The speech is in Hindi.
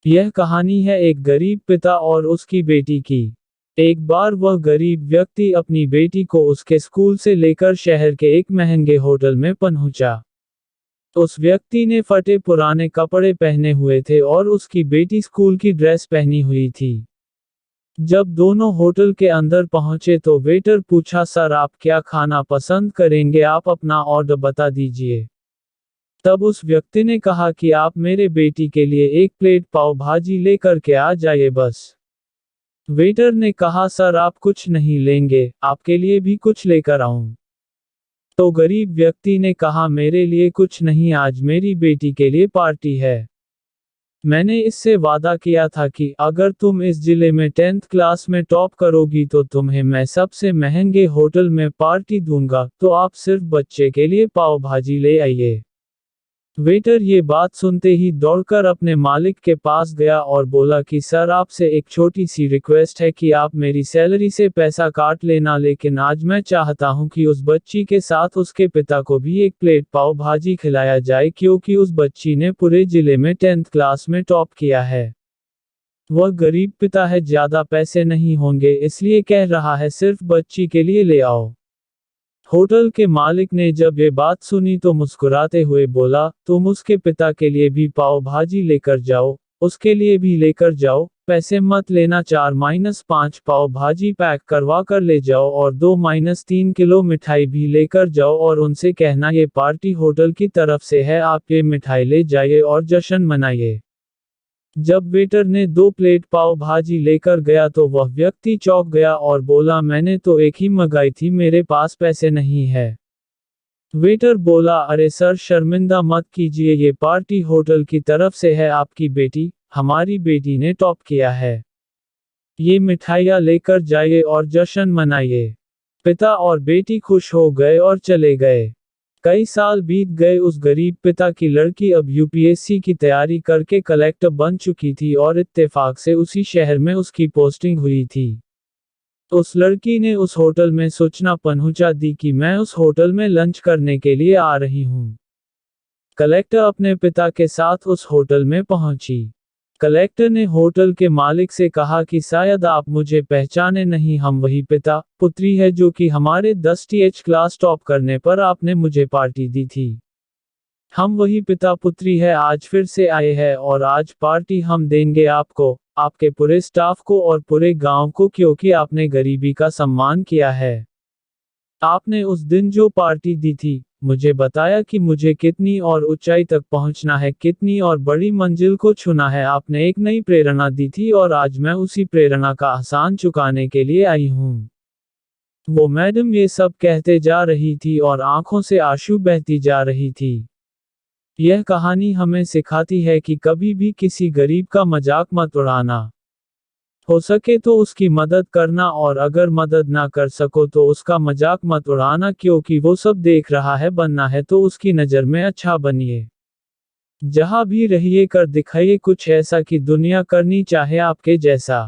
यह कहानी है एक गरीब पिता और उसकी बेटी की। एक बार वह गरीब व्यक्ति अपनी बेटी को उसके स्कूल से लेकर शहर के एक महंगे होटल में पहुंचा। उस व्यक्ति ने फटे पुराने कपड़े पहने हुए थे और उसकी बेटी स्कूल की ड्रेस पहनी हुई थी। जब दोनों होटल के अंदर पहुंचे तो वेटर पूछा, सर आप क्या खाना पसंद करेंगे, आप अपना ऑर्डर बता दीजिए। तब उस व्यक्ति ने कहा कि आप मेरे बेटी के लिए एक प्लेट पाव भाजी लेकर के आ जाइए बस। वेटर ने कहा, सर आप कुछ नहीं लेंगे, आपके लिए भी कुछ लेकर आऊं। तो गरीब व्यक्ति ने कहा, मेरे लिए कुछ नहीं, आज मेरी बेटी के लिए पार्टी है। मैंने इससे वादा किया था कि अगर तुम इस जिले में 10th क्लास में टॉप करोगी तो तुम्हें मैं सबसे महंगे होटल में पार्टी दूंगा, तो आप सिर्फ बच्चे के लिए पाव भाजी ले आइए। वेटर ये बात सुनते ही दौड़कर अपने मालिक के पास गया और बोला कि सर आपसे एक छोटी सी रिक्वेस्ट है कि आप मेरी सैलरी से पैसा काट लेना, लेकिन आज मैं चाहता हूं कि उस बच्ची के साथ उसके पिता को भी एक प्लेट पाव भाजी खिलाया जाए, क्योंकि उस बच्ची ने पूरे जिले में 10th क्लास में टॉप किया है। वह गरीब पिता है, ज्यादा पैसे नहीं होंगे, इसलिए कह रहा है सिर्फ बच्ची के लिए ले आओ। होटल के मालिक ने जब ये बात सुनी तो मुस्कुराते हुए बोला, तुम उसके पिता के लिए भी पाव भाजी लेकर जाओ, उसके लिए भी लेकर जाओ, पैसे मत लेना, 4-5 पाव भाजी पैक करवा कर ले जाओ और 2-3 किलो मिठाई भी लेकर जाओ और उनसे कहना ये पार्टी होटल की तरफ से है, आप ये मिठाई ले जाइए और जश्न मनाइए। जब वेटर ने 2 प्लेट पाव भाजी लेकर गया तो वह व्यक्ति चौंक गया और बोला, मैंने तो एक ही मंगाई थी, मेरे पास पैसे नहीं है। वेटर बोला, अरे सर शर्मिंदा मत कीजिए, ये पार्टी होटल की तरफ से है, आपकी बेटी, हमारी बेटी ने टॉप किया है। ये मिठाइयाँ लेकर जाइए और जश्न मनाइए। पिता और बेटी खुश हो गए और चले गए। कई साल बीत गए, उस गरीब पिता की लड़की अब यूपीएससी की तैयारी करके कलेक्टर बन चुकी थी और इत्तेफाक से उसी शहर में उसकी पोस्टिंग हुई थी। उस लड़की ने उस होटल में सूचना पहुंचा दी कि मैं उस होटल में लंच करने के लिए आ रही हूं। कलेक्टर अपने पिता के साथ उस होटल में पहुंची। कलेक्टर ने होटल के मालिक से कहा कि शायद आप मुझे पहचाने नहीं, हम वही पिता पुत्री है जो कि हमारे 10th क्लास टॉप करने पर आपने मुझे पार्टी दी थी। हम वही पिता पुत्री है, आज फिर से आए हैं और आज पार्टी हम देंगे आपको, आपके पूरे स्टाफ को और पूरे गांव को, क्योंकि आपने गरीबी का सम्मान किया है। आपने उस दिन जो पार्टी दी थी, मुझे बताया कि मुझे कितनी और ऊंचाई तक पहुंचना है, कितनी और बड़ी मंजिल को छूना है, आपने एक नई प्रेरणा दी थी और आज मैं उसी प्रेरणा का एहसान चुकाने के लिए आई हूं। वो मैडम ये सब कहते जा रही थी और आंखों से आंसू बहती जा रही थी। यह कहानी हमें सिखाती है कि कभी भी किसी गरीब का मजाक मत उड़ाना। हो सके तो उसकी मदद करना और अगर मदद ना कर सको तो उसका मजाक मत उड़ाना, क्योंकि वो सब देख रहा है, बनना है तो उसकी नज़र में अच्छा बनिए। जहाँ भी रहिए कर दिखाइए कुछ ऐसा कि दुनिया करनी चाहे आपके जैसा।